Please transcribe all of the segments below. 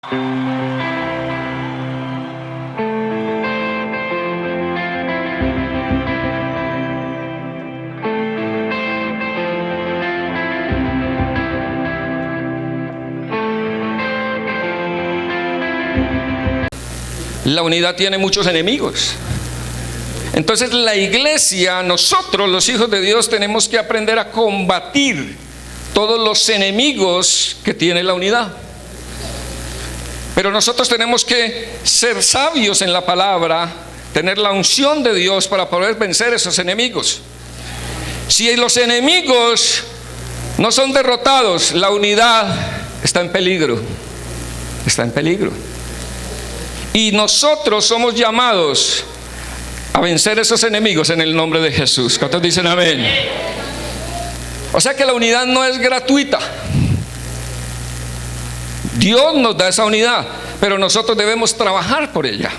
La unidad tiene muchos enemigos. Entonces la iglesia, nosotros los hijos de Dios, tenemos que aprender a combatir todos los enemigos que tiene la unidad. Pero nosotros tenemos que ser sabios en la palabra, tener la unción de Dios para poder vencer esos enemigos. Si los enemigos no son derrotados, la unidad está en peligro. Está en peligro. Y nosotros somos llamados a vencer esos enemigos en el nombre de Jesús. ¿Cuántos dicen amén? O sea que la unidad no es gratuita. Dios nos da esa unidad, pero nosotros debemos trabajar por ella.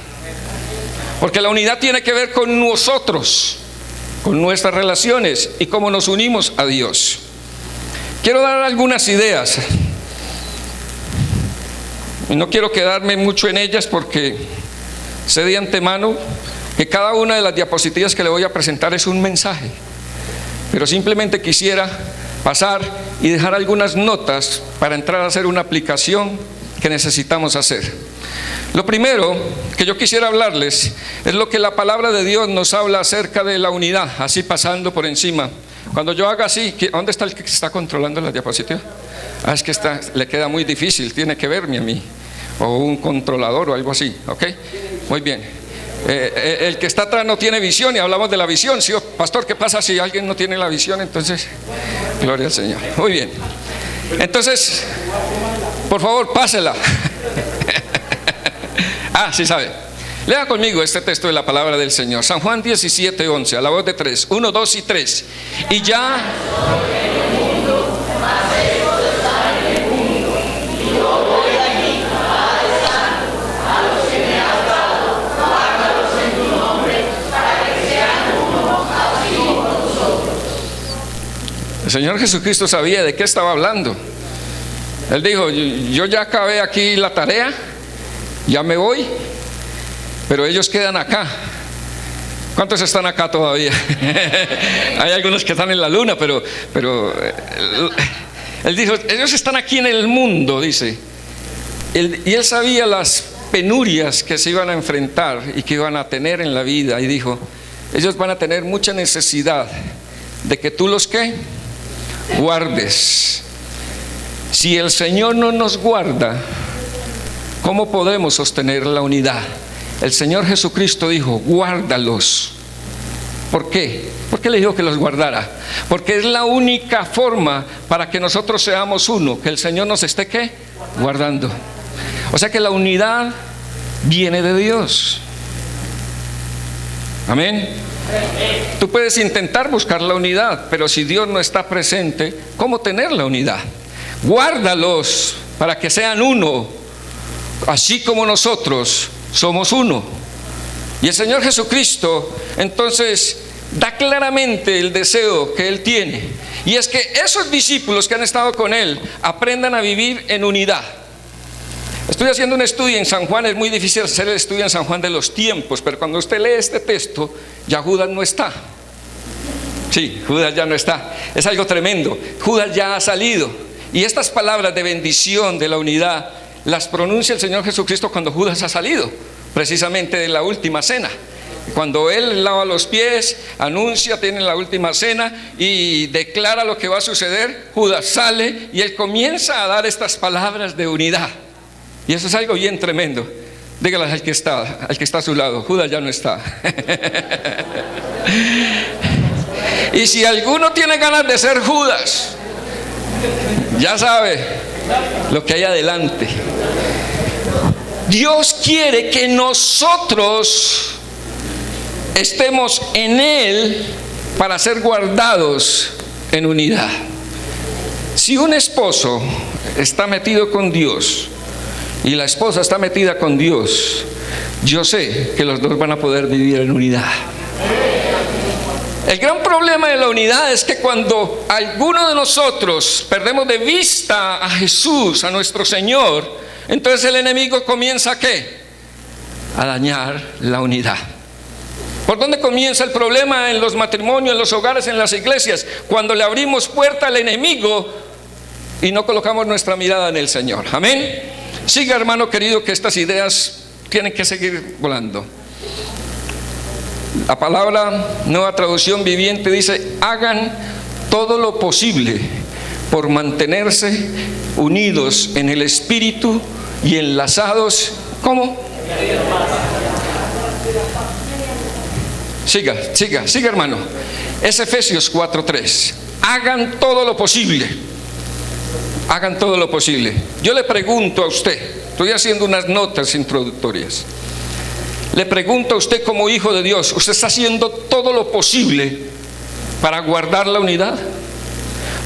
Porque la unidad tiene que ver con nosotros, con nuestras relaciones y cómo nos unimos a Dios. Quiero dar algunas ideas. Y no quiero quedarme mucho en ellas porque sé de antemano que cada una de las diapositivas que le voy a presentar es un mensaje. Pero simplemente quisiera pasar y dejar algunas notas para entrar a hacer una aplicación que necesitamos hacer. Lo primero que yo quisiera hablarles es lo que la palabra de Dios nos habla acerca de la unidad, así pasando por encima. Cuando yo haga así, ¿dónde está el que está controlando la diapositiva? Es que le queda muy difícil, tiene que verme a mí, o un controlador o algo así, ¿ok? Muy bien. El que está atrás no tiene visión y hablamos de la visión. ¿Sí, pastor? ¿Qué pasa si alguien no tiene la visión? Entonces, gloria al Señor. Muy bien. Entonces, por favor, pásela. Sí sabe. Lea conmigo este texto de la palabra del Señor. San Juan 17:11, a la voz de 3. 1, 2 y 3. Y ya... El Señor Jesucristo sabía de qué estaba hablando. Él dijo: yo ya acabé aquí la tarea, ya me voy, pero ellos quedan acá. ¿Cuántos están acá todavía? Hay algunos que están en la luna, pero él dijo: ellos están aquí en el mundo, dice. Y él sabía las penurias que se iban a enfrentar y que iban a tener en la vida, y dijo: ellos van a tener mucha necesidad de que tú los guardes. Si el Señor no nos guarda, ¿cómo podemos sostener la unidad? El Señor Jesucristo dijo: guárdalos. ¿Por qué? ¿Por qué le dijo que los guardara? Porque es la única forma para que nosotros seamos uno, que el Señor nos esté guardando. O sea que la unidad viene de Dios. Amén. Tú puedes intentar buscar la unidad, pero si Dios no está presente, ¿cómo tener la unidad? Guárdalos para que sean uno, así como nosotros somos uno. Y el Señor Jesucristo entonces da claramente el deseo que Él tiene, y es que esos discípulos que han estado con Él aprendan a vivir en unidad. Estoy haciendo un estudio en San Juan. Es muy difícil hacer el estudio en San Juan de los tiempos, pero cuando usted lee este texto, ya Judas no está. Sí, Judas ya no está. Es algo tremendo. Judas ya ha salido. Y estas palabras de bendición, de la unidad, las pronuncia el Señor Jesucristo cuando Judas ha salido, precisamente de la última cena. Cuando Él lava los pies, anuncia, tiene la última cena y declara lo que va a suceder, Judas sale y Él comienza a dar estas palabras de unidad. Y eso es algo bien tremendo. Dígale al que está a su lado: Judas ya no está. Y si alguno tiene ganas de ser Judas, ya sabe lo que hay adelante. Dios quiere que nosotros estemos en Él para ser guardados en unidad. Si un esposo está metido con Dios y la esposa está metida con Dios, yo sé que los dos van a poder vivir en unidad. El gran problema de la unidad es que cuando alguno de nosotros perdemos de vista a Jesús, a nuestro Señor, entonces el enemigo comienza ¿a qué? A dañar la unidad. ¿Por dónde comienza el problema en los matrimonios, en los hogares, en las iglesias? Cuando le abrimos puerta al enemigo y no colocamos nuestra mirada en el Señor. Amén. Siga, hermano querido, que estas ideas tienen que seguir volando. La palabra Nueva Traducción Viviente dice: hagan todo lo posible por mantenerse unidos en el Espíritu y enlazados. ¿Cómo? Siga, hermano. Es Efesios 4:3. Hagan todo lo posible. Hagan todo lo posible. Yo le pregunto a usted, estoy haciendo unas notas introductorias. Le pregunto a usted como hijo de Dios, ¿usted está haciendo todo lo posible para guardar la unidad?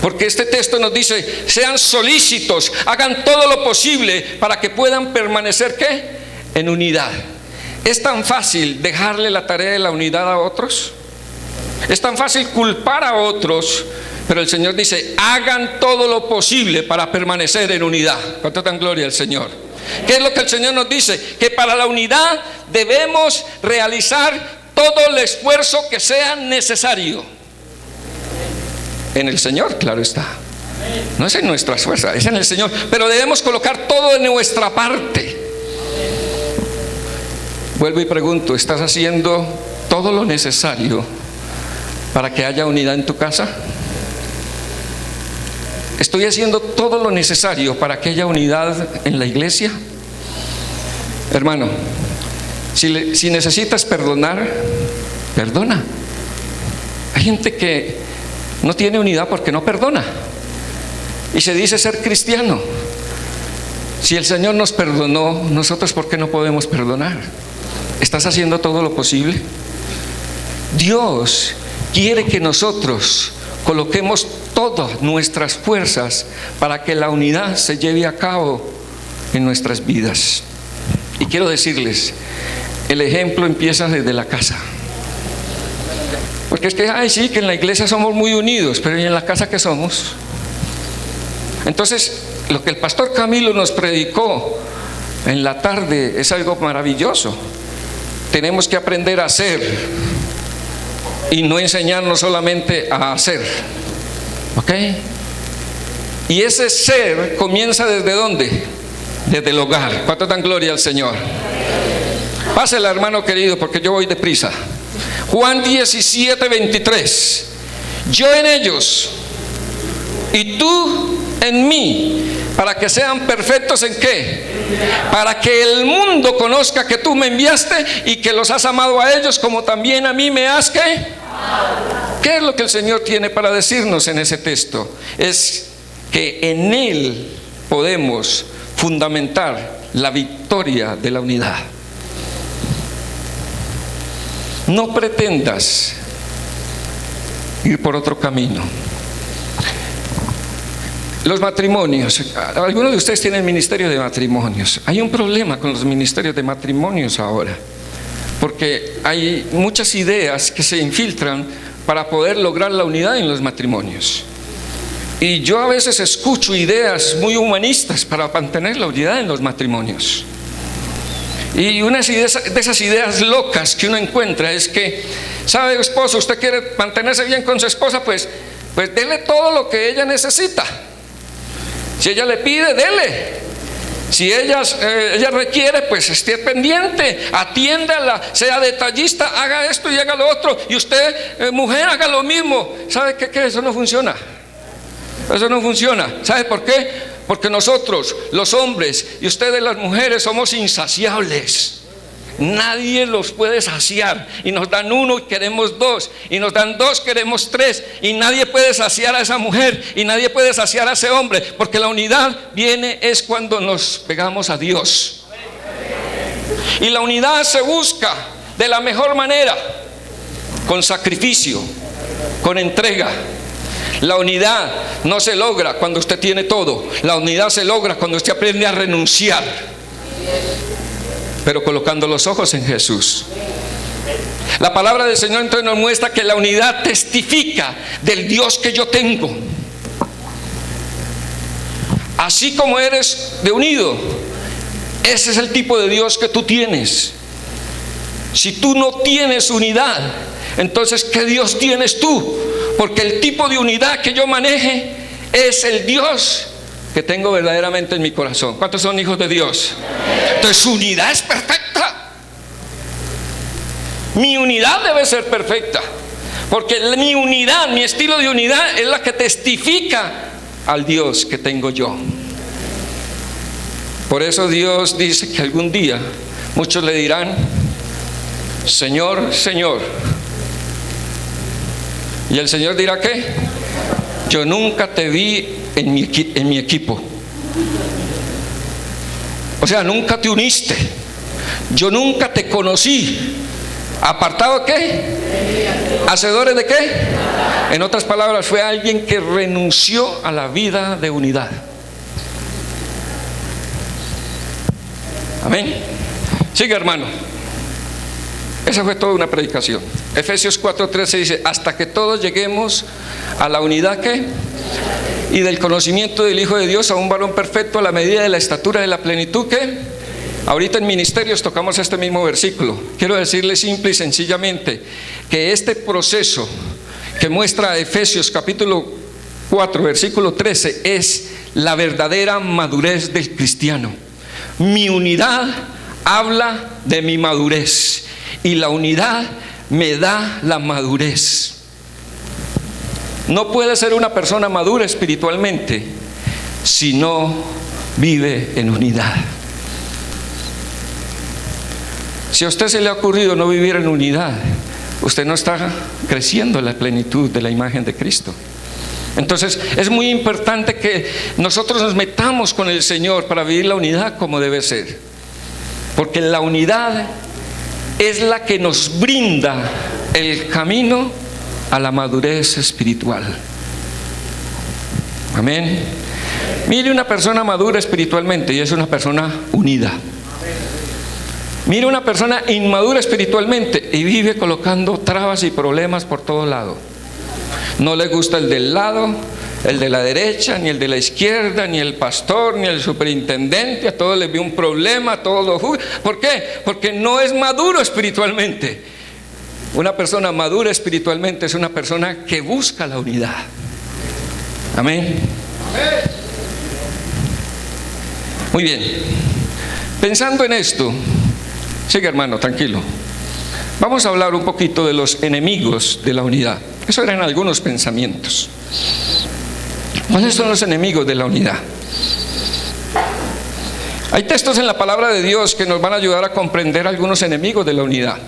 Porque este texto nos dice: sean solícitos, hagan todo lo posible para que puedan permanecer ¿qué? En unidad. ¿Es tan fácil dejarle la tarea de la unidad a otros? ¿Es tan fácil culpar a otros? Pero el Señor dice: hagan todo lo posible para permanecer en unidad. ¿Cuánto dan gloria al Señor? ¿Qué es lo que el Señor nos dice? Que para la unidad debemos realizar todo el esfuerzo que sea necesario. En el Señor, claro está. No es en nuestras fuerzas, es en el Señor. Pero debemos colocar todo de nuestra parte. Vuelvo y pregunto: ¿estás haciendo todo lo necesario para que haya unidad en tu casa? ¿Estoy haciendo todo lo necesario para que haya unidad en la iglesia? Hermano, si necesitas perdonar, perdona. Hay gente que no tiene unidad porque no perdona y se dice ser cristiano. Si el Señor nos perdonó, nosotros ¿por qué no podemos perdonar? ¿Estás haciendo todo lo posible? Dios quiere que nosotros coloquemos todas nuestras fuerzas para que la unidad se lleve a cabo en nuestras vidas. Y quiero decirles, el ejemplo empieza desde la casa. Porque es que, sí, que en la iglesia somos muy unidos, pero ¿y en la casa qué somos? Entonces, lo que el pastor Camilo nos predicó en la tarde es algo maravilloso. Tenemos que aprender a hacer y no enseñarnos solamente a hacer. ¿Ok? Y ese ser comienza ¿desde dónde? Desde el hogar. ¿Cuánto dan gloria al Señor? Pásela, hermano querido, porque yo voy deprisa. Juan 17:23. Yo en ellos y tú en mí, para que sean perfectos ¿en qué? Para que el mundo conozca que tú me enviaste y que los has amado a ellos como también a mí me has ¿qué? ¿Qué es lo que el Señor tiene para decirnos en ese texto? Es que en Él podemos fundamentar la victoria de la unidad. No pretendas ir por otro camino. Los matrimonios, algunos de ustedes tienen ministerio de matrimonios. Hay un problema con los ministerios de matrimonios ahora, porque hay muchas ideas que se infiltran para poder lograr la unidad en los matrimonios. Y yo a veces escucho ideas muy humanistas para mantener la unidad en los matrimonios. Y una de esas ideas locas que uno encuentra es que, ¿sabe, esposo? Usted quiere mantenerse bien con su esposa, pues dele todo lo que ella necesita. Si ella le pide, dele. Si ella requiere, pues esté pendiente, atiéndala, sea detallista, haga esto y haga lo otro. Y usted, mujer, haga lo mismo. ¿Sabe qué? Eso no funciona. Eso no funciona. ¿Sabe por qué? Porque nosotros, los hombres, y ustedes, las mujeres, somos insaciables. Nadie los puede saciar. Y nos dan uno y queremos dos, y nos dan dos, queremos tres, y nadie puede saciar a esa mujer, y nadie puede saciar a ese hombre, porque la unidad viene es cuando nos pegamos a Dios. Y la unidad se busca de la mejor manera, con sacrificio, con entrega. La unidad no se logra cuando usted tiene todo. La unidad se logra cuando usted aprende a renunciar, pero colocando los ojos en Jesús. La palabra del Señor entonces nos muestra que la unidad testifica del Dios que yo tengo. Así como eres de unido, ese es el tipo de Dios que tú tienes. Si tú no tienes unidad, entonces ¿qué Dios tienes tú? Porque el tipo de unidad que yo maneje es el Dios que tengo verdaderamente en mi corazón. ¿Cuántos son hijos de Dios? Entonces su unidad es perfecta. Mi unidad debe ser perfecta, porque mi unidad, mi estilo de unidad es la que testifica al Dios que tengo yo. Por eso Dios dice que algún día muchos le dirán: Señor, Señor. Y el Señor dirá: ¿qué? Yo nunca te vi en mi equipo. O sea, nunca te uniste. Yo nunca te conocí. ¿Apartado qué? ¿Hacedores de qué? En otras palabras, fue alguien que renunció a la vida de unidad. Amén. Sigue, hermano. Esa fue toda una predicación. Efesios 4:13 dice: hasta que todos lleguemos a la unidad ¿qué? Y del conocimiento del Hijo de Dios, a un varón perfecto, a la medida de la estatura de la plenitud ¿qué? Ahorita en ministerios tocamos este mismo versículo. Quiero decirle simple y sencillamente que este proceso que muestra Efesios capítulo 4 versículo 13 es la verdadera madurez del cristiano. Mi unidad habla de mi madurez, y la unidad me da la madurez. No puede ser una persona madura espiritualmente si no vive en unidad. Si a usted se le ha ocurrido no vivir en unidad, usted no está creciendo en la plenitud de la imagen de Cristo. Entonces es muy importante que nosotros nos metamos con el Señor para vivir la unidad como debe ser, porque la unidad es la que nos brinda el camino a la madurez espiritual. Amén. Mire una persona madura espiritualmente y es una persona unida. Mire una persona inmadura espiritualmente y vive colocando trabas y problemas por todo lado. No le gusta el del lado, el de la derecha, ni el de la izquierda, ni el pastor, ni el superintendente. A todos les ve un problema, a todos lo juzgan. ¿Por qué? Porque no es maduro espiritualmente. Una persona madura espiritualmente es una persona que busca la unidad. Amén. Muy bien. Pensando en esto, sigue, hermano, tranquilo. Vamos a hablar un poquito de los enemigos de la unidad. Eso eran algunos pensamientos. ¿Cuáles son los enemigos de la unidad? Hay textos en la palabra de Dios que nos van a ayudar a comprender algunos enemigos de la unidad.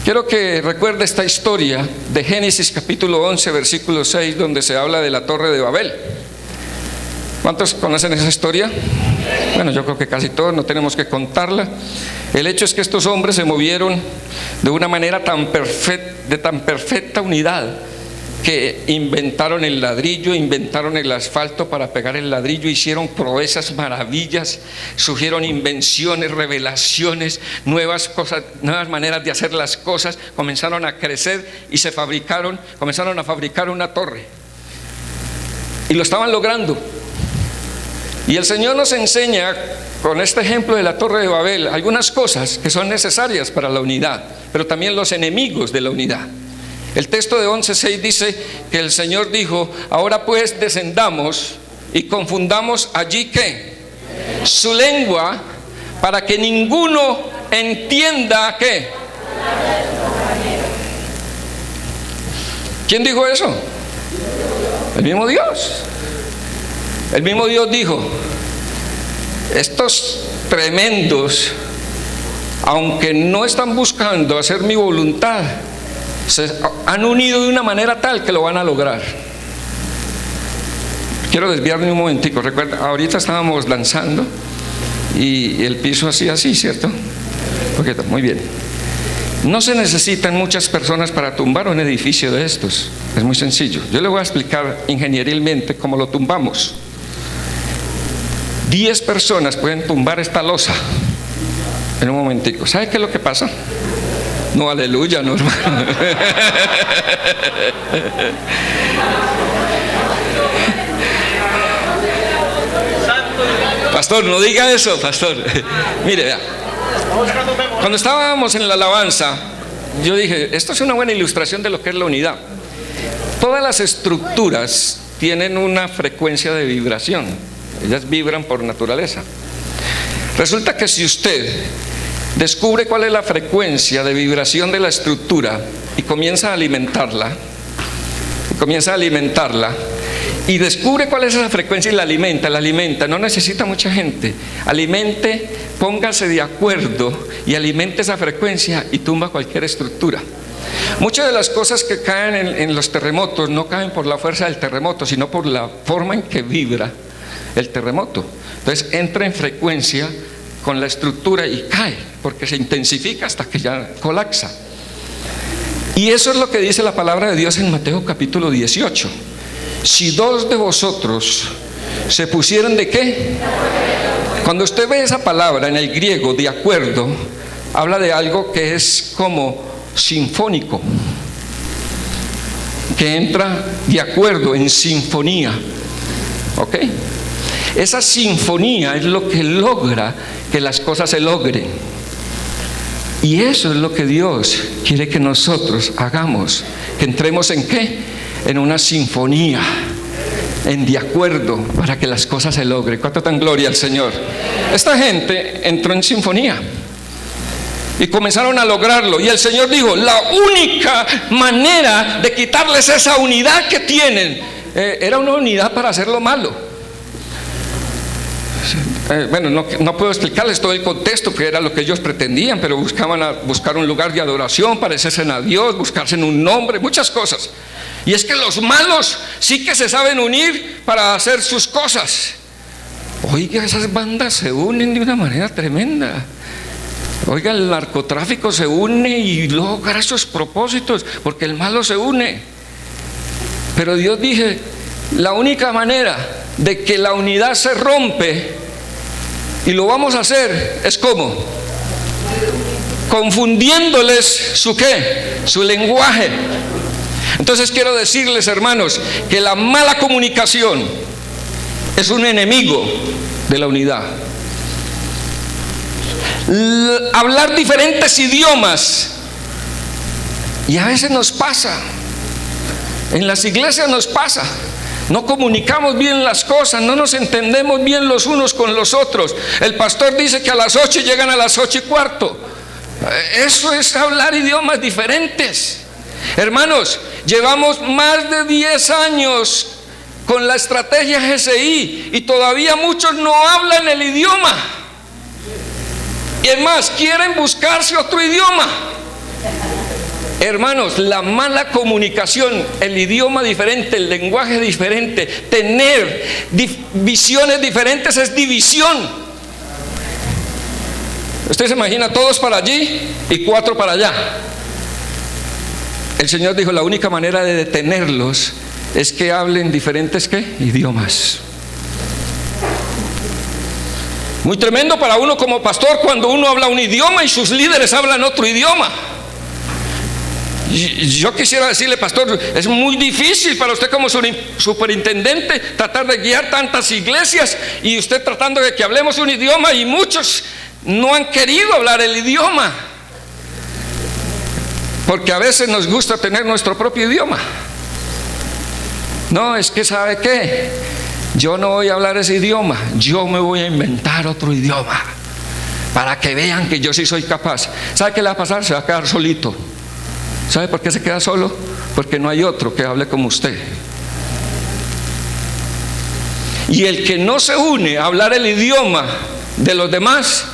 Quiero que recuerde esta historia de Génesis capítulo 11 versículo 6, donde se habla de la torre de Babel. ¿Cuántos conocen esa historia? Bueno, yo creo que casi todos, no tenemos que contarla. El hecho es que estos hombres se movieron de una manera de tan perfecta unidad, que inventaron el ladrillo, inventaron el asfalto para pegar el ladrillo, hicieron proezas, maravillas, surgieron invenciones, revelaciones, nuevas cosas, nuevas maneras de hacer las cosas, comenzaron a crecer y comenzaron a fabricar una torre. Y lo estaban logrando. Y el Señor nos enseña con este ejemplo de la torre de Babel algunas cosas que son necesarias para la unidad, pero también los enemigos de la unidad. El texto de 11:6 dice que el Señor dijo: ahora pues descendamos y confundamos allí ¿qué? Su lengua, para que ninguno entienda ¿qué? ¿Quién dijo eso? El mismo Dios. El mismo Dios dijo: estos tremendos, aunque no están buscando hacer mi voluntad, se han unido de una manera tal que lo van a lograr. Quiero desviarme un momentico. Recuerda, ahorita estábamos lanzando y el piso hacía así, ¿cierto? Muy bien. No se necesitan muchas personas para tumbar un edificio de estos. Es muy sencillo. Yo le voy a explicar ingenierilmente cómo lo tumbamos. 10 personas pueden tumbar esta losa en un momentico. ¿Sabe qué es lo que pasa? No, aleluya, no, hermano. Pastor, no diga eso, pastor. Mire, vea. Cuando estábamos en la alabanza, yo dije, esto es una buena ilustración de lo que es la unidad. Todas las estructuras tienen una frecuencia de vibración. Ellas vibran por naturaleza. Resulta que si usted descubre cuál es la frecuencia de vibración de la estructura y comienza a alimentarla, y descubre cuál es esa frecuencia y la alimenta, no necesita mucha gente. Alimente, póngase de acuerdo y alimente esa frecuencia y tumba cualquier estructura. Muchas de las cosas que caen en los terremotos no caen por la fuerza del terremoto, sino por la forma en que vibra el terremoto. Entonces entra en frecuencia con la estructura y cae, porque se intensifica hasta que ya colapsa. Y eso es lo que dice la palabra de Dios en Mateo capítulo 18. Si dos de vosotros se pusieran ¿de qué? Cuando usted ve esa palabra en el griego, de acuerdo, habla de algo que es como sinfónico, que entra de acuerdo en sinfonía. ¿Ok? Esa sinfonía es lo que logra que las cosas se logren. Y eso es lo que Dios quiere que nosotros hagamos. Que entremos ¿en qué? En una sinfonía, en de acuerdo, para que las cosas se logren. ¿Cuánto dan gloria al Señor? Esta gente entró en sinfonía y comenzaron a lograrlo. Y el Señor dijo, la única manera de quitarles esa unidad que tienen, era una unidad para hacer lo malo. Bueno, no puedo explicarles todo el contexto, que era lo que ellos pretendían, pero buscar un lugar de adoración, parecerse a Dios, buscarse en un nombre, muchas cosas. Y es que los malos sí que se saben unir para hacer sus cosas. Oiga, esas bandas se unen de una manera tremenda. Oiga, el narcotráfico se une y logra esos propósitos, porque el malo se une. Pero Dios dije, la única manera de que la unidad se rompe, y lo vamos a hacer, es como confundiéndoles su qué, su lenguaje. Entonces quiero decirles, hermanos, que la mala comunicación es un enemigo de la unidad. Hablar diferentes idiomas, y a veces nos pasa, en las iglesias nos pasa. No comunicamos bien las cosas, no nos entendemos bien los unos con los otros. El pastor dice que a las 8 llegan a las 8:15. Eso es hablar idiomas diferentes. Hermanos, llevamos más de 10 años con la estrategia GCI y todavía muchos no hablan el idioma. Y es más, quieren buscarse otro idioma. Hermanos, la mala comunicación, el idioma diferente, el lenguaje diferente, tener visiones diferentes es división. Usted se imagina todos para allí y 4 para allá. El Señor dijo, la única manera de detenerlos es que hablen diferentes ¿qué? Idiomas. Muy tremendo para uno como pastor cuando uno habla un idioma y sus líderes hablan otro idioma. Yo quisiera decirle, pastor, es muy difícil para usted como superintendente tratar de guiar tantas iglesias y usted tratando de que hablemos un idioma y muchos no han querido hablar el idioma, porque a veces nos gusta tener nuestro propio idioma. No, es que ¿sabe qué? Yo no voy a hablar ese idioma, yo me voy a inventar otro idioma para que vean que yo sí soy capaz. ¿Sabe qué le va a pasar? Se va a quedar solito. ¿Sabe por qué se queda solo? Porque no hay otro que hable como usted. Y el que no se une a hablar el idioma de los demás,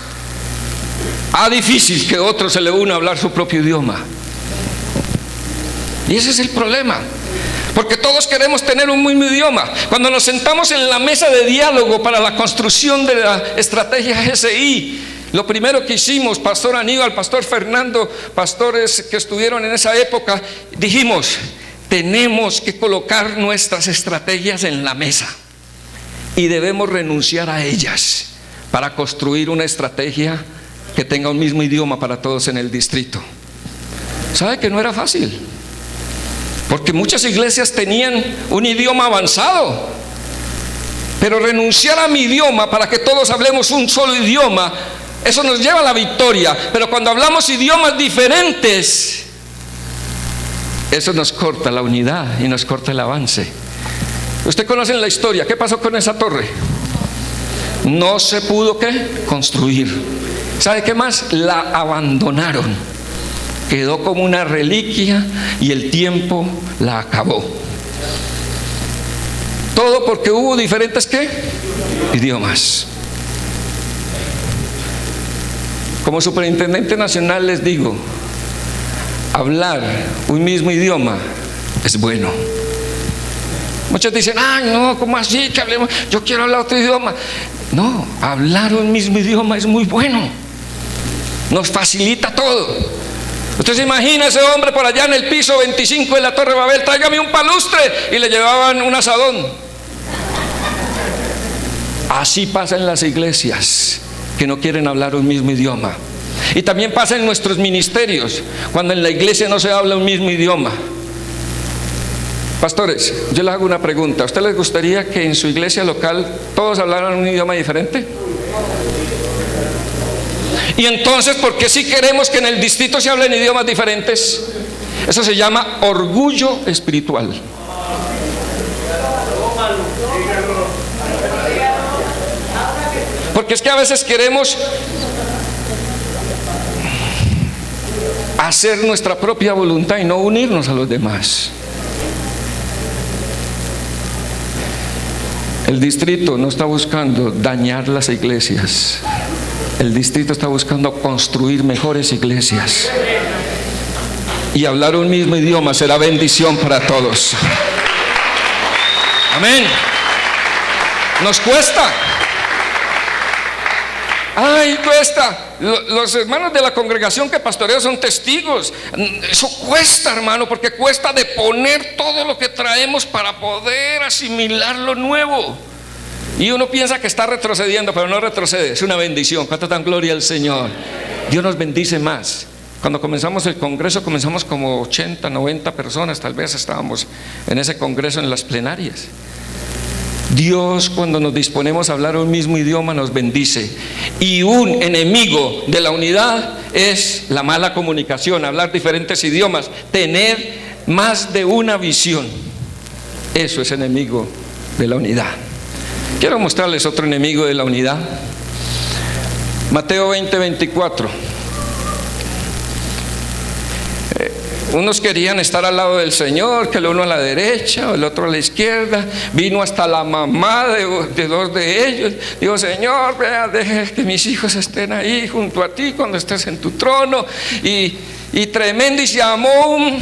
difícil que otro se le une a hablar su propio idioma. Y ese es el problema, porque todos queremos tener un mismo idioma. Cuando nos sentamos en la mesa de diálogo para la construcción de la estrategia GCI, lo primero que hicimos, Pastor Aníbal, Pastor Fernando, pastores que estuvieron en esa época, dijimos, tenemos que colocar nuestras estrategias en la mesa y debemos renunciar a ellas para construir una estrategia que tenga un mismo idioma para todos en el distrito. ¿Sabe que no era fácil? Porque muchas iglesias tenían un idioma avanzado, pero renunciar a mi idioma para que todos hablemos un solo idioma, eso nos lleva a la victoria. Pero cuando hablamos idiomas diferentes, eso nos corta la unidad y nos corta el avance. Usted conoce la historia. ¿Qué pasó con esa torre? No se pudo, ¿qué? Construir. ¿Sabe qué más? La abandonaron. Quedó como una reliquia y el tiempo la acabó. Todo porque hubo diferentes, ¿qué? Idiomas. Como superintendente nacional les digo, hablar un mismo idioma es bueno. Muchos dicen, ay no, ¿cómo así que hablemos? Yo quiero hablar otro idioma. No, hablar un mismo idioma es muy bueno. Nos facilita todo. Usted se imagina ese hombre por allá en el piso 25 de la Torre Babel, tráigame un palustre, y le llevaban un asadón. Así pasa en las iglesias que no quieren hablar un mismo idioma. Y también pasa en nuestros ministerios, cuando en la iglesia no se habla un mismo idioma. Pastores, yo les hago una pregunta. ¿A usted les gustaría que en su iglesia local todos hablaran un idioma diferente? Y entonces, ¿por qué si queremos que en el distrito se hablen idiomas diferentes? Eso se llama orgullo espiritual. Porque es que a veces queremos hacer nuestra propia voluntad y no unirnos a los demás. El distrito no está buscando dañar las iglesias. El distrito está buscando construir mejores iglesias. Y hablar un mismo idioma será bendición para todos. Amén. Nos cuesta. Ay, cuesta. Los hermanos de la congregación que pastoreo son testigos. Eso cuesta, hermano, porque cuesta de poner todo lo que traemos para poder asimilar lo nuevo. Y uno piensa que está retrocediendo, pero no retrocede, es una bendición. ¿Cuánto dan gloria al Señor? Dios nos bendice más. Cuando comenzamos el congreso, comenzamos como 80, 90 personas, tal vez estábamos en ese congreso en las plenarias. Dios, cuando nos disponemos a hablar un mismo idioma, nos bendice. Y un enemigo de la unidad es la mala comunicación, hablar diferentes idiomas, tener más de una visión. Eso es enemigo de la unidad. Quiero mostrarles otro enemigo de la unidad. Mateo 20, 24. Unos querían estar al lado del Señor, que el uno a la derecha, el otro a la izquierda. Vino hasta la mamá de dos de ellos. Dijo, Señor, vea, deje que mis hijos estén ahí junto a ti cuando estés en tu trono. Y tremendo, y se llamó un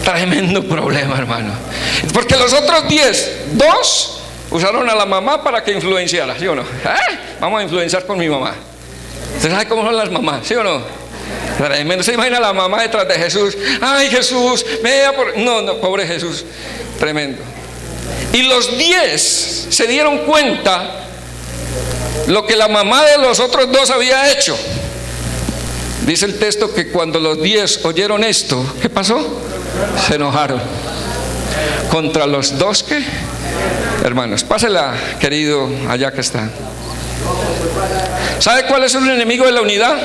tremendo problema, hermano. Porque los otros 2 usaron a la mamá para que influenciara, ¿sí o no? Vamos a influenciar con mi mamá. ¿Usted sabe cómo son las mamás, sí o no? Tremendo. ¿Se imagina la mamá detrás de Jesús? Ay, Jesús, vea por... No, pobre Jesús. Tremendo. Y los 10 se dieron cuenta lo que la mamá de los otros 2 había hecho. Dice el texto que cuando los 10 oyeron esto, ¿qué pasó? Se enojaron. Contra los 2 ¿qué? Hermanos, pásela, querido, allá que está. ¿Sabe cuál es el enemigo de la unidad?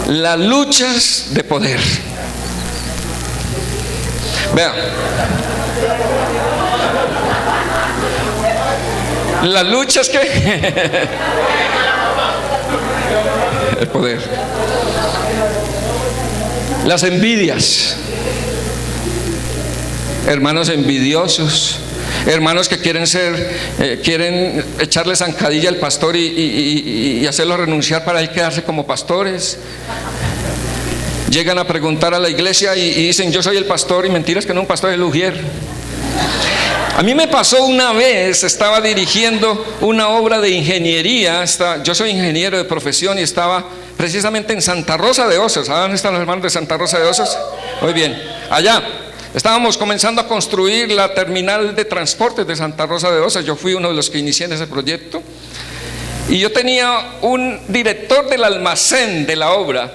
Las luchas de poder. Vean, las luchas que el poder, las envidias, hermanos envidiosos, hermanos que quieren echarle zancadilla al pastor y hacerlo renunciar para él quedarse como pastores. Llegan a preguntar a la iglesia y dicen, yo soy el pastor, y mentiras que no, un pastor es el ujier. A mí me pasó una vez, estaba dirigiendo una obra de ingeniería, yo soy ingeniero de profesión y estaba precisamente en Santa Rosa de Osos. ¿Saben dónde están los hermanos de Santa Rosa de Osos? Muy bien, allá. Estábamos comenzando a construir la terminal de transportes de Santa Rosa de Osos. Yo fui uno de los que inicié en ese proyecto. Y yo tenía un director del almacén de la obra.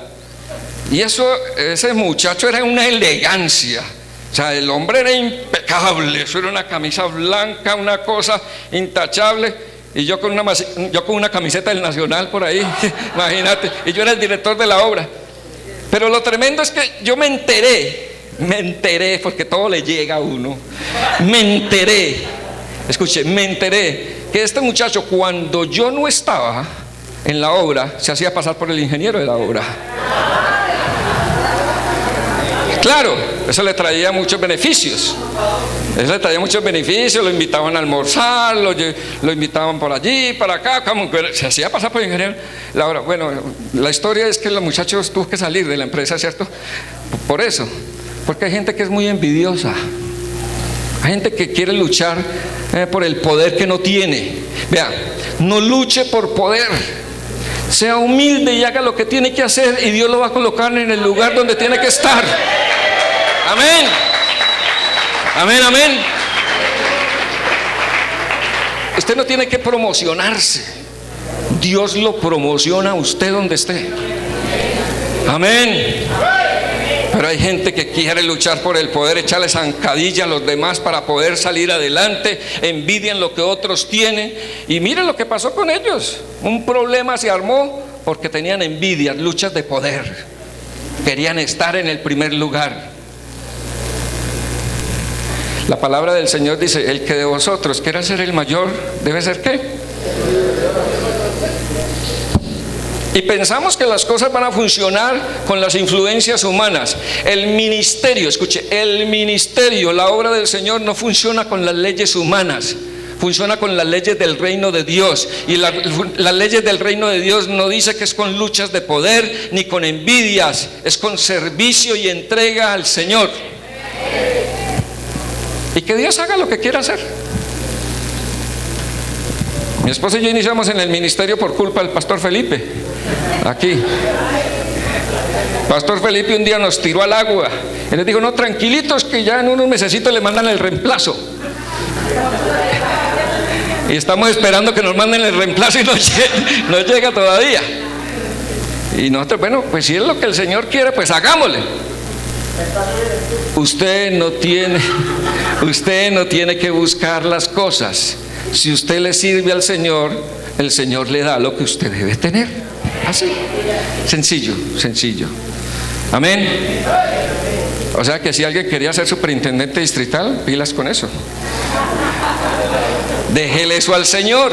Y ese muchacho era una elegancia. O sea, el hombre era impecable. Eso era una camisa blanca, una cosa intachable. Y yo con una camiseta del Nacional por ahí, imagínate. Y yo era el director de la obra. Pero lo tremendo es que yo me enteré, porque todo le llega a uno. Me enteré que este muchacho, cuando yo no estaba en la obra, se hacía pasar por el ingeniero de la obra. Claro, eso le traía muchos beneficios. Lo invitaban a almorzar, lo invitaban por allí, para acá, como que se hacía pasar por el ingeniero. Bueno, la historia es que los muchachos tuvo que salir de la empresa, ¿cierto? Por eso, porque hay gente que es muy envidiosa. Hay gente que quiere luchar por el poder que no tiene. Vea, no luche por poder. Sea humilde y haga lo que tiene que hacer, y Dios lo va a colocar en el lugar donde tiene que estar. Amén. Amén, amén. Usted no tiene que promocionarse. Dios lo promociona a usted donde esté. Amén. Pero hay gente que quiere luchar por el poder, echarle zancadilla a los demás para poder salir adelante, envidian lo que otros tienen. Y miren lo que pasó con ellos. Un problema se armó porque tenían envidias, luchas de poder. Querían estar en el primer lugar. La palabra del Señor dice: el que de vosotros quiera ser el mayor, debe ser ¿qué? Y pensamos que las cosas van a funcionar con las influencias humanas. El ministerio, escuche, el ministerio, la obra del Señor no funciona con las leyes humanas, funciona con las leyes del reino de Dios. Y las leyes del reino de Dios no dice que es con luchas de poder ni con envidias, es con servicio y entrega al Señor. Y que Dios haga lo que quiera hacer. Mi esposa y yo iniciamos en el ministerio por culpa del pastor Felipe. Aquí. Pastor Felipe un día nos tiró al agua. Él les dijo: no, tranquilitos, que ya en unos mesecitos le mandan el reemplazo. Y estamos esperando que nos manden el reemplazo y no llega todavía. Y nosotros, bueno, pues si es lo que el Señor quiere, pues hagámosle. Usted no tiene que buscar las cosas. Si usted le sirve al Señor, el Señor le da lo que usted debe tener. Así, sencillo. Amén. O sea que si alguien quería ser superintendente distrital, pilas con eso. Déjele eso al Señor.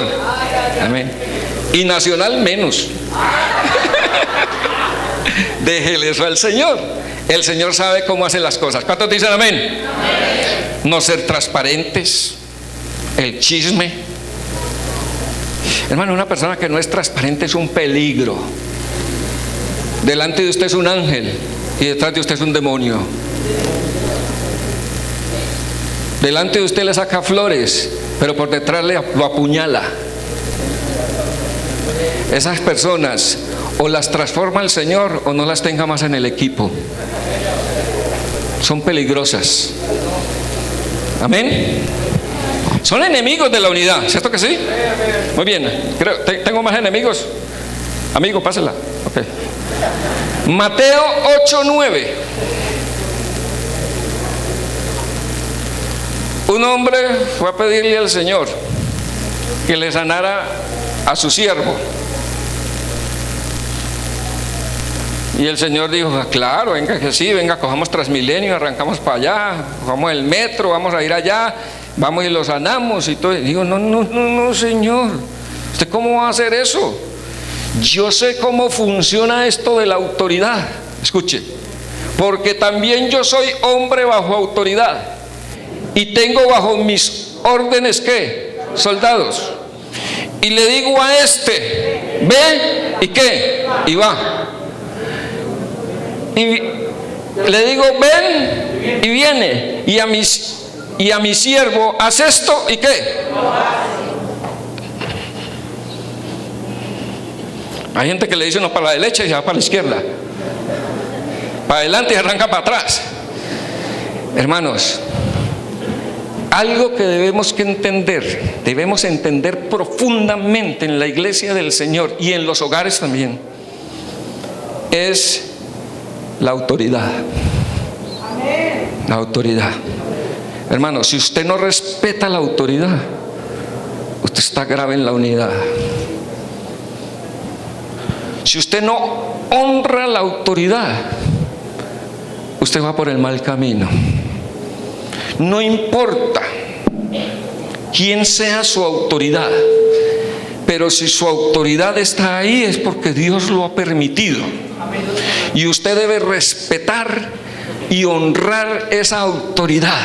Amén. Y nacional menos. Déjele eso al Señor. El Señor sabe cómo hace las cosas. ¿Cuántos dicen amén? Amén. No ser transparentes. El chisme. Hermano, una persona que no es transparente es un peligro. Delante de usted es un ángel y detrás de usted es un demonio. Delante de usted le saca flores, pero por detrás lo apuñala. Esas personas o las transforma el Señor o no las tenga más en el equipo. Son peligrosas. Amén. Son enemigos de la unidad, ¿cierto que sí? Muy bien. ¿Tengo más enemigos? Amigo, pásela. Okay. Mateo 8:9. Un hombre fue a pedirle al Señor que le sanara a su siervo. Y el Señor dijo: claro, venga que sí, venga, cojamos Transmilenio, arrancamos para allá, cojamos el metro, vamos a ir allá, vamos y lo sanamos y todo. Y digo: no, Señor, ¿usted cómo va a hacer eso? Yo sé cómo funciona esto de la autoridad. Escuche, porque también yo soy hombre bajo autoridad y tengo bajo mis órdenes ¿qué? Soldados. Y le digo a este: ve, ¿y qué? Y va. Y le digo: ven, y viene. Y a mi siervo: haz esto, ¿y qué? Hay gente que le dice uno para la derecha y se va para la izquierda, para adelante y arranca para atrás. Hermanos, algo que debemos entender profundamente en la iglesia del Señor y en los hogares también, es La autoridad. La autoridad. Hermano, si usted no respeta la autoridad, usted está grave en la unidad. Si usted no honra la autoridad, usted va por el mal camino. No importa quién sea su autoridad, pero si su autoridad está ahí es porque Dios lo ha permitido. Y usted debe respetar y honrar esa autoridad.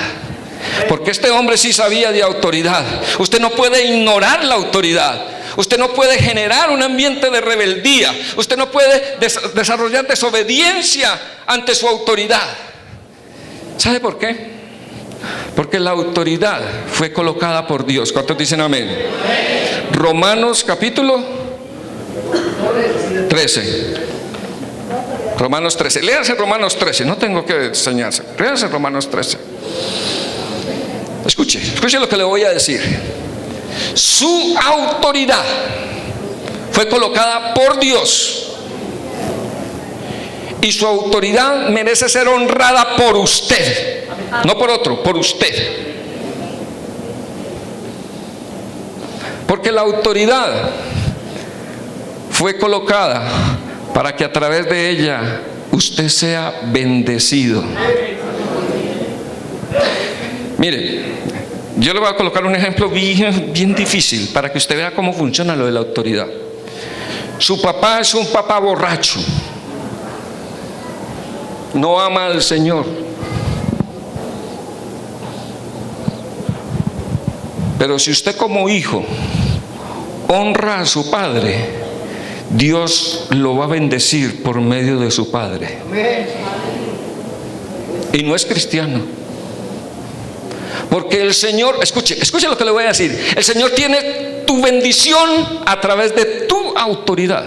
Porque este hombre sí sabía de autoridad. Usted no puede ignorar la autoridad. Usted no puede generar un ambiente de rebeldía. Usted no puede desarrollar desobediencia ante su autoridad. ¿Sabe por qué? Porque la autoridad fue colocada por Dios. ¿Cuántos dicen amén? Romanos capítulo 13. Romanos 13. Léanse Romanos 13. No tengo que enseñarse. Léanse Romanos 13. Escuche lo que le voy a decir. Su autoridad fue colocada por Dios. Y su autoridad merece ser honrada por usted. No por otro, por usted. Porque la autoridad fue colocada para que a través de ella usted sea bendecido. Mire, yo le voy a colocar un ejemplo bien difícil para que usted vea cómo funciona lo de la autoridad. Su papá es un papá borracho. No ama al Señor. Pero si usted como hijo honra a su padre, Dios lo va a bendecir por medio de su padre. Y no es cristiano. Porque el Señor, escuche lo que le voy a decir. El Señor tiene tu bendición a través de tu autoridad.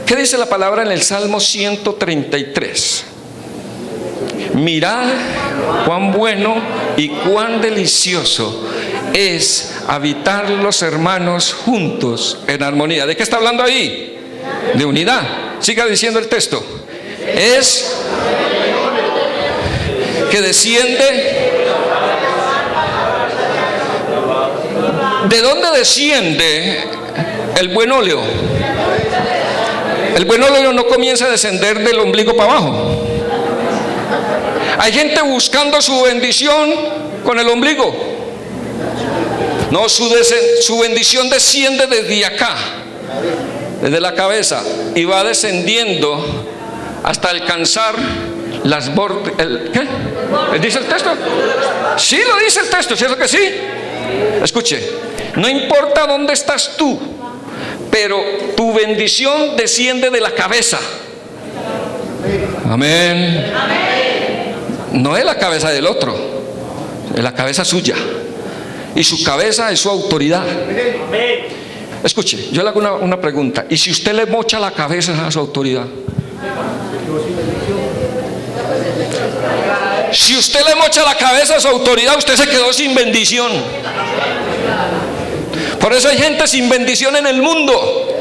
¿Qué dice la palabra en el Salmo 133? Mirad cuán bueno y cuán delicioso es habitar los hermanos juntos en armonía. ¿De qué está hablando ahí? De unidad. Siga diciendo el texto. Es que desciende. ¿De dónde desciende el buen óleo? El buen óleo no comienza a descender del ombligo para abajo. Hay gente buscando su bendición con el ombligo. No, su bendición desciende desde acá, desde la cabeza, y va descendiendo hasta alcanzar las bordes. ¿Qué? ¿Dice el texto? Sí, lo dice el texto, ¿cierto que sí? Escuche, no importa dónde estás tú, pero tu bendición desciende de la cabeza. Amén. No es la cabeza del otro, es la cabeza suya. Y su cabeza es su autoridad. Escuche, yo le hago una pregunta. ¿Y si usted le mocha la cabeza a su autoridad? Si usted le mocha la cabeza a su autoridad, usted se quedó sin bendición. Por eso hay gente sin bendición en el mundo.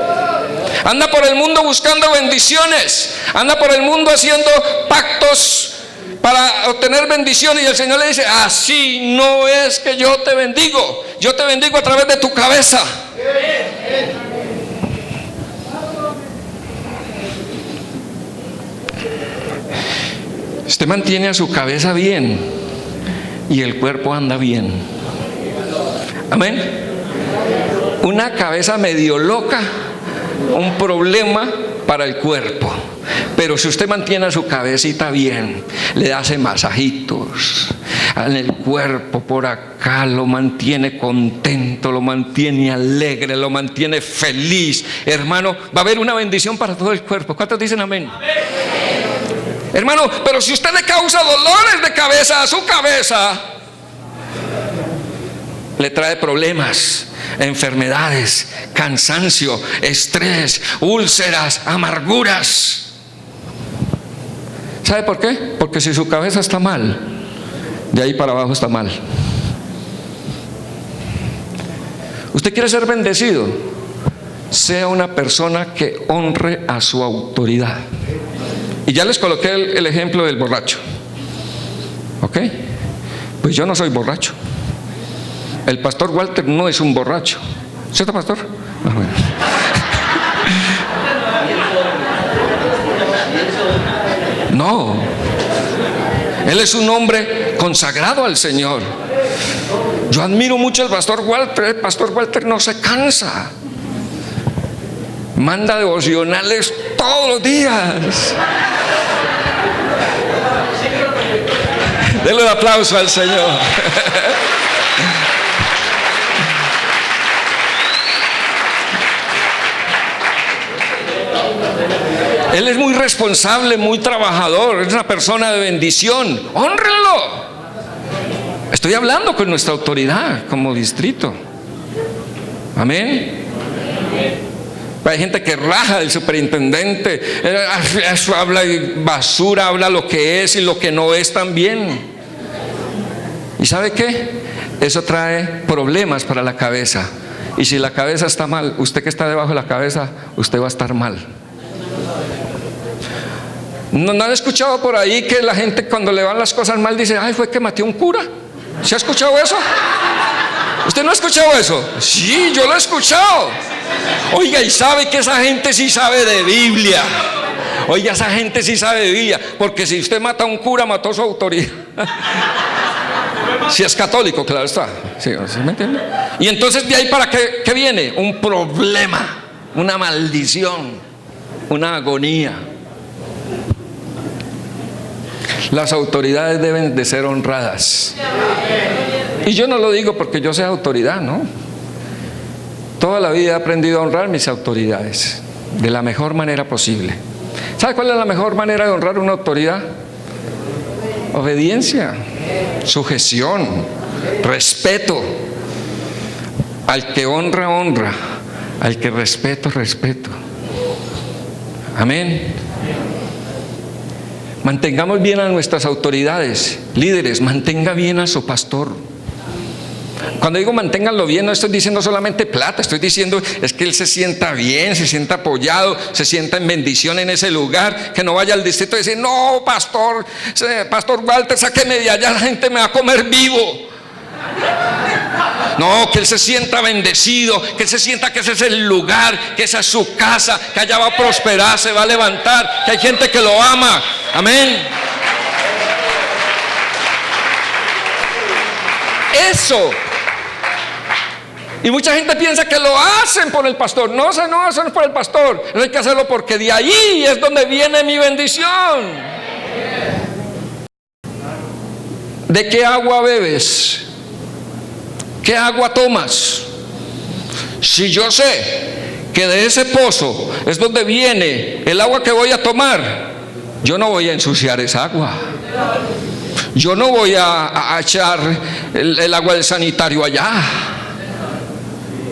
Anda por el mundo buscando bendiciones. Anda por el mundo haciendo pactos para obtener bendiciones, y el Señor le dice: así no es que yo te bendigo. Yo te bendigo a través de tu cabeza. Usted mantiene a su cabeza bien y el cuerpo anda bien. Amén. Una cabeza medio loca, un problema para el cuerpo. Pero si usted mantiene a su cabecita bien, le hace masajitos en el cuerpo por acá, lo mantiene contento, lo mantiene alegre, lo mantiene feliz, hermano, va a haber una bendición para todo el cuerpo. ¿Cuántos dicen amén? Amén. Hermano, pero si usted le causa dolores de cabeza a su cabeza, le trae problemas, enfermedades, cansancio, estrés, úlceras, amarguras. ¿Sabe por qué? Porque si su cabeza está mal, de ahí para abajo está mal. ¿Usted quiere ser bendecido? sea una persona que honre a su autoridad. Y ya les coloqué el ejemplo del borracho. ¿Ok? Pues yo no soy borracho. El pastor Walter no es un borracho. ¿Cierto, pastor? Ah, bueno. No. Él es un hombre consagrado al Señor. Yo admiro mucho al pastor Walter. El pastor Walter no se cansa. Manda devocionales todos los días. Denle un aplauso al Señor. Él es muy responsable, muy trabajador, es una persona de bendición. ¡Hónrenlo! Estoy hablando con nuestra autoridad como distrito. Amén. Hay gente que raja del superintendente. Eso habla basura, habla lo que es y lo que no es también. ¿Y sabe qué? Eso trae problemas para la cabeza. Y si la cabeza está mal, usted que está debajo de la cabeza, usted va a estar mal. ¿No han escuchado por ahí que la gente cuando le van las cosas mal dice, ay, fue que maté a un cura? ¿Se ha escuchado eso? ¿Usted no ha escuchado eso? Sí, yo lo he escuchado. Oiga, y sabe que esa gente sí sabe de Biblia. Oiga, esa gente sí sabe de Biblia. Porque si usted mata a un cura, mató su autoridad. Si es católico, claro está. ¿Sí me entiende? Y entonces de ahí para qué viene un problema, una maldición, una agonía. Las autoridades deben de ser honradas. Y yo no lo digo porque yo sea autoridad, ¿no? Toda la vida he aprendido a honrar mis autoridades de la mejor manera posible. ¿Sabe cuál es la mejor manera de honrar una autoridad? Obediencia, sujeción, respeto. Al que honra, honra. Al que respeto, respeto. Amén. Mantengamos bien a nuestras autoridades, líderes, mantenga bien a su pastor. Cuando digo manténganlo bien, no estoy diciendo solamente plata, estoy diciendo es que él se sienta bien, se sienta apoyado, se sienta en bendición en ese lugar, que no vaya al distrito y decir, no, pastor Walter, sáqueme de allá, la gente me va a comer vivo. No, que él se sienta bendecido, que él se sienta que ese es el lugar, que esa es su casa, que allá va a prosperar, se va a levantar, que hay gente que lo ama. Amén. Eso. Y mucha gente piensa que lo hacen por el pastor. No, eso no es por el pastor. Eso hay que hacerlo porque de allí es donde viene mi bendición. ¿De qué agua bebes? ¿Qué agua tomas? Si yo sé que de ese pozo es donde viene el agua que voy a tomar, yo no voy a ensuciar esa agua. Yo no voy a echar el agua del sanitario allá.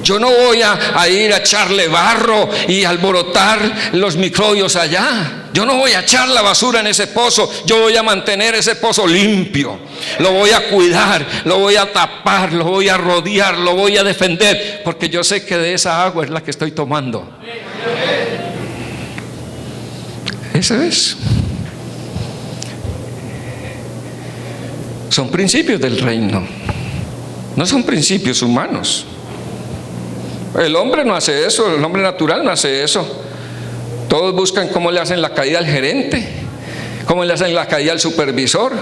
Yo no voy a ir a echarle barro y alborotar los microbios allá. Yo no voy a echar la basura en ese pozo. Yo voy a mantener ese pozo limpio. Lo voy a cuidar, lo voy a tapar, lo voy a rodear, lo voy a defender. Porque yo sé que de esa agua es la que estoy tomando. Ese es. Son principios del reino. No son principios humanos. El hombre no hace eso, el hombre natural no hace eso. Todos buscan cómo le hacen la caída al gerente, cómo le hacen la caída al supervisor,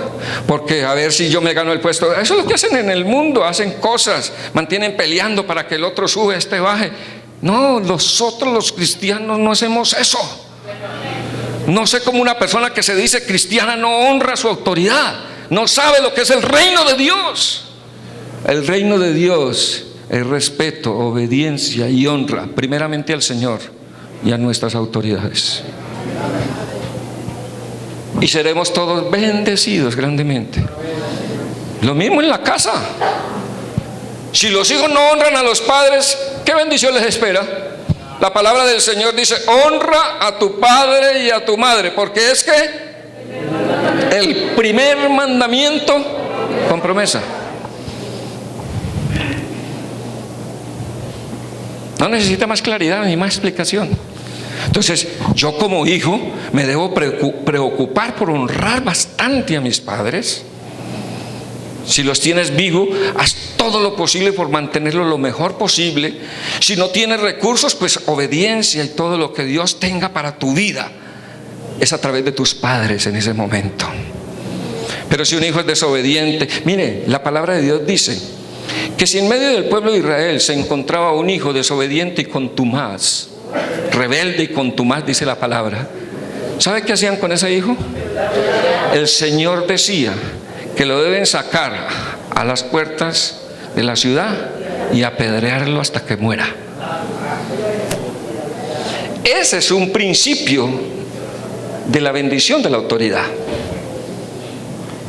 porque a ver si yo me gano el puesto. Eso es lo que hacen en el mundo, hacen cosas, mantienen peleando para que el otro sube, este baje. No, nosotros los cristianos no hacemos eso. No sé cómo una persona que se dice cristiana no honra su autoridad, no sabe lo que es el reino de Dios. El reino de Dios es respeto, obediencia y honra, primeramente al Señor y a nuestras autoridades. Y seremos todos bendecidos grandemente. Lo mismo en la casa. Si los hijos no honran a los padres, ¿qué bendición les espera? La palabra del Señor dice, honra a tu padre y a tu madre, porque es que el primer mandamiento con promesa. No necesita más claridad ni más explicación. Entonces, yo como hijo me debo preocupar por honrar bastante a mis padres. Si los tienes vivos, haz todo lo posible por mantenerlos lo mejor posible. Si no tienes recursos, pues obediencia y todo lo que Dios tenga para tu vida es a través de tus padres en ese momento. Pero si un hijo es desobediente, mire, la palabra de Dios dice que si en medio del pueblo de Israel se encontraba un hijo desobediente y contumaz, rebelde y contumaz, dice la palabra, ¿sabe qué hacían con ese hijo? El Señor decía que lo deben sacar a las puertas de la ciudad y apedrearlo hasta que muera. Ese es un principio de la bendición de la autoridad.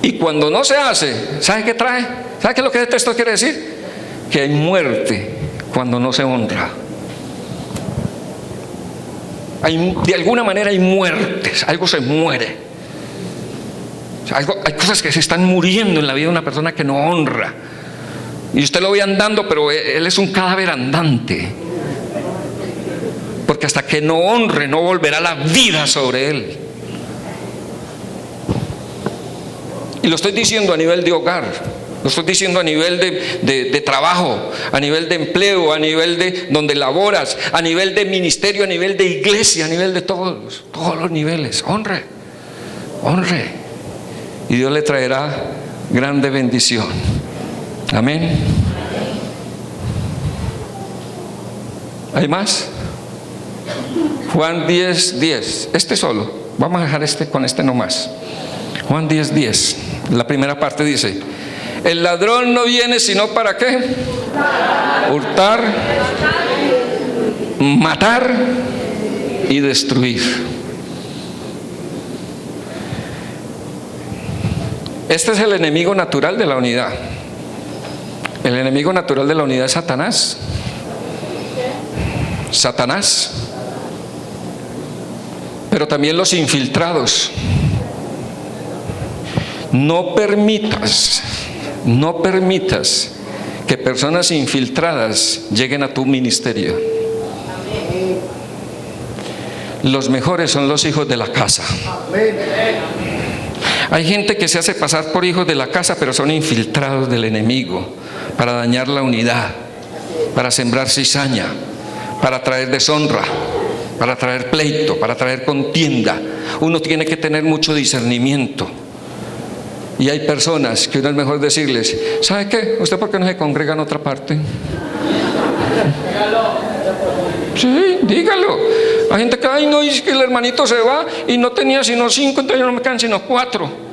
Y cuando no se hace, ¿sabe qué trae? ¿Sabe qué es lo que este texto quiere decir? Que hay muerte cuando no se honra. De alguna manera hay muertes, algo se muere. Hay cosas que se están muriendo en la vida de una persona que no honra. Y usted lo ve andando, pero él es un cadáver andante. Porque hasta que no honre, no volverá la vida sobre él. Y lo estoy diciendo a nivel de hogar, lo estoy diciendo a nivel de trabajo, a nivel de empleo, a nivel de donde laboras, a nivel de ministerio, a nivel de iglesia, a nivel de todos los niveles. Honre. Y Dios le traerá grande bendición. Amén. ¿Hay más? Juan 10:10. Este solo. Vamos a dejar con este nomás. Juan 10:10. La primera parte dice: el ladrón no viene sino para ¿qué? Hurtar, matar y destruir. Este es el enemigo natural de la unidad. El enemigo natural de la unidad es Satanás. Pero también los infiltrados. No permitas que personas infiltradas lleguen a tu ministerio. Los mejores son los hijos de la casa. Hay gente que se hace pasar por hijos de la casa, pero son infiltrados del enemigo para dañar la unidad, para sembrar cizaña, para traer deshonra, para traer pleito, para traer contienda. Uno tiene que tener mucho discernimiento. Y hay personas que uno es mejor decirles: ¿sabe qué? ¿Usted por qué no se congrega en otra parte? Sí, dígalo. Hay gente que, ay no, dice que el hermanito se va y no tenía sino 5, entonces no me quedan sino 4.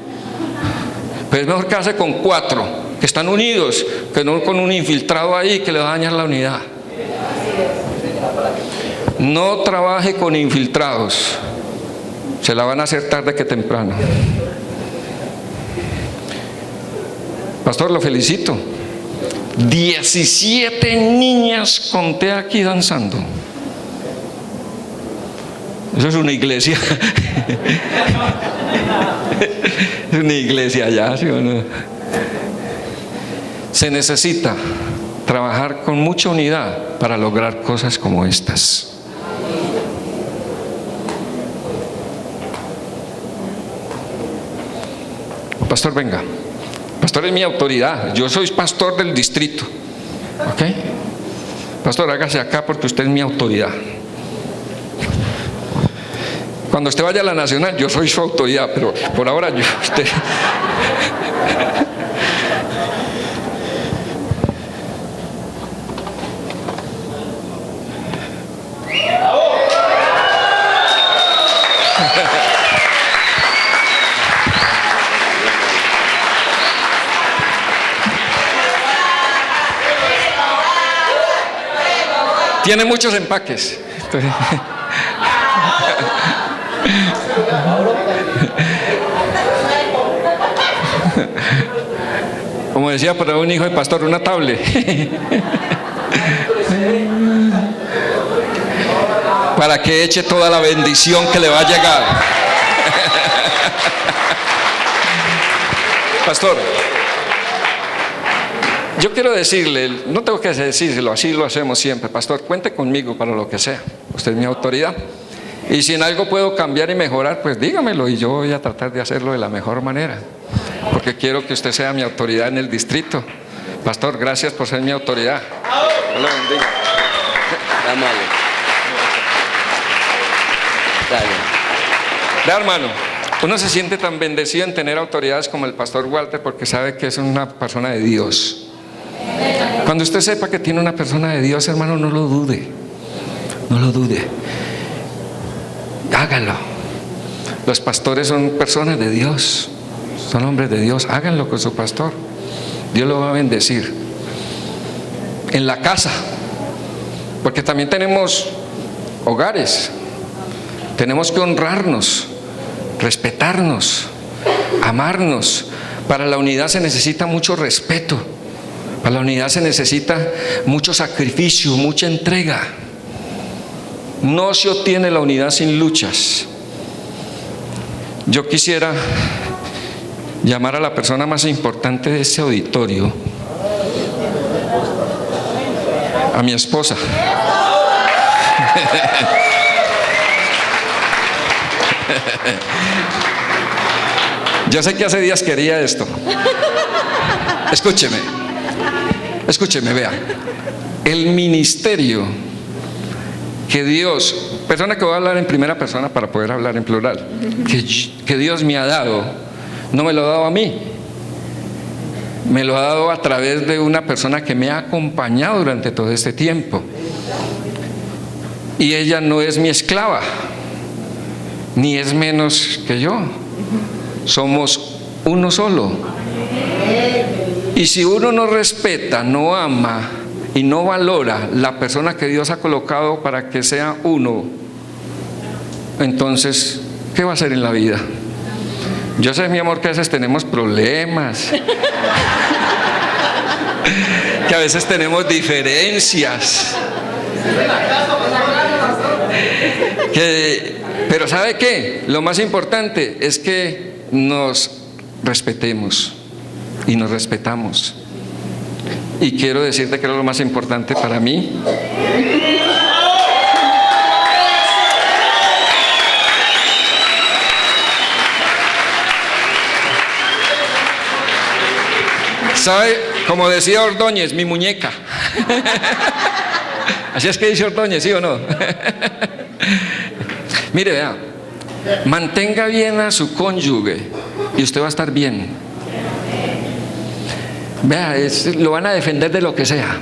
Pero es mejor quedarse con 4 que están unidos, que no con un infiltrado ahí que le va a dañar la unidad. No trabaje con infiltrados, se la van a hacer tarde que temprano. Pastor, lo felicito. 17 niñas conté aquí danzando. Eso es una iglesia. Es una iglesia allá, ¿sí o no? Se necesita trabajar con mucha unidad para lograr cosas como estas. Pastor, venga. Pastor es mi autoridad. Yo soy pastor del distrito. ¿Ok? Pastor, hágase acá porque usted es mi autoridad. Cuando usted vaya a la nacional, yo soy su autoridad, pero por ahora usted. Tiene muchos empaques. Como decía por un hijo de pastor, una tablet. Para que eche toda la bendición que le va a llegar. Pastor, Yo quiero decirle, no tengo que decírselo, así lo hacemos siempre: pastor, cuente conmigo para lo que sea, usted es mi autoridad. Y si en algo puedo cambiar y mejorar, pues dígamelo y yo voy a tratar de hacerlo de la mejor manera, porque quiero que usted sea mi autoridad en el distrito. Pastor, gracias por ser mi autoridad. Dios lo bendiga. Vea, hermano, uno se siente tan bendecido en tener autoridades como el pastor Walter, porque sabe que es una persona de Dios. Cuando usted sepa que tiene una persona de Dios, hermano, no lo dude. No lo dude. Hágalo. Los pastores son personas de Dios, son hombres de Dios. Háganlo con su pastor. Dios lo va a bendecir. En la casa, porque también tenemos hogares. Tenemos que honrarnos, respetarnos, amarnos. Para la unidad se necesita mucho respeto. Para la unidad se necesita mucho sacrificio, mucha entrega. No se obtiene la unidad sin luchas. Yo quisiera llamar a la persona más importante de este auditorio, a mi esposa. Yo sé que hace días quería esto. Escúcheme, vea. El ministerio que Dios, persona que voy a hablar en primera persona para poder hablar en plural, que Dios me ha dado, no me lo ha dado a mí, me lo ha dado a través de una persona que me ha acompañado durante todo este tiempo. Y ella no es mi esclava, ni es menos que yo. Somos uno solo. Y si uno no respeta, no ama y no valora la persona que Dios ha colocado para que sea uno, entonces, ¿qué va a hacer en la vida? Yo sé, mi amor, que a veces tenemos problemas, que a veces tenemos diferencias, pero ¿sabe qué? Lo más importante es que nos respetemos y nos respetamos. Y quiero decirte que es lo más importante para mí. ¿Sabe? Como decía Ordóñez, mi muñeca. Así es que dice Ordóñez, ¿sí o no? Mire, vea, mantenga bien a su cónyuge y usted va a estar bien. Vea, lo van a defender de lo que sea.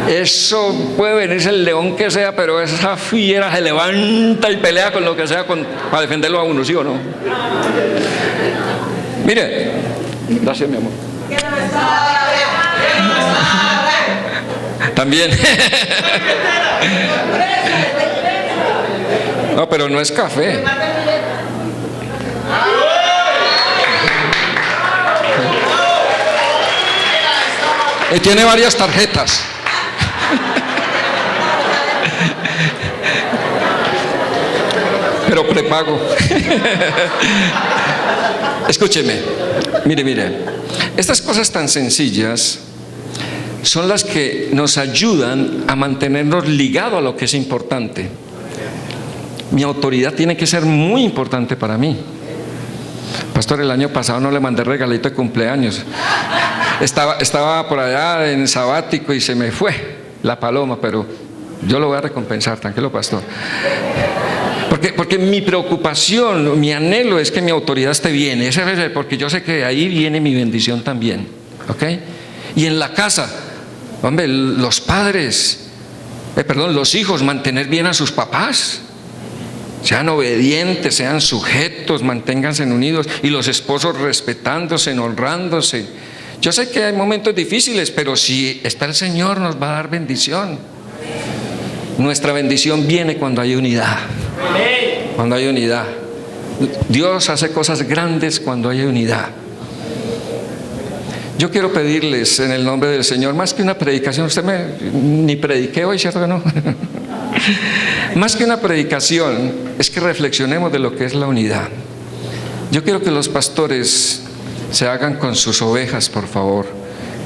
Eso puede venirse el león que sea, pero esa fiera se levanta y pelea con lo que sea para defenderlo a uno, ¿sí o no? Mire, gracias, mi amor. También. No, pero no es café. Y tiene varias tarjetas. Pero prepago. Escúcheme. Mire. Estas cosas tan sencillas son las que nos ayudan a mantenernos ligados a lo que es importante. Mi autoridad tiene que ser muy importante para mí. Pastor, el año pasado no le mandé regalito de cumpleaños. Estaba por allá en sabático y se me fue la paloma, pero yo lo voy a recompensar, tranquilo, pastor. Porque mi preocupación, mi anhelo es que mi autoridad esté bien. Porque yo sé que de ahí viene mi bendición también. ¿Ok? Y en la casa, hombre, los hijos, mantener bien a sus papás. Sean obedientes, sean sujetos, manténganse unidos. Y los esposos respetándose, honrándose. Yo sé que hay momentos difíciles, pero si está el Señor nos va a dar bendición. Nuestra bendición viene cuando hay unidad. Cuando hay unidad. Dios hace cosas grandes cuando hay unidad. Yo quiero pedirles en el nombre del Señor, más que una predicación, ni prediqué hoy, ¿cierto que no? Más que una predicación, es que reflexionemos de lo que es la unidad. Yo quiero que los pastores se hagan con sus ovejas, por favor.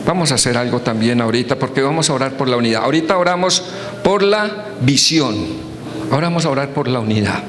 Vamos a hacer algo también ahorita, porque vamos a orar por la unidad. Ahorita oramos por la visión, ahora vamos a orar por la unidad.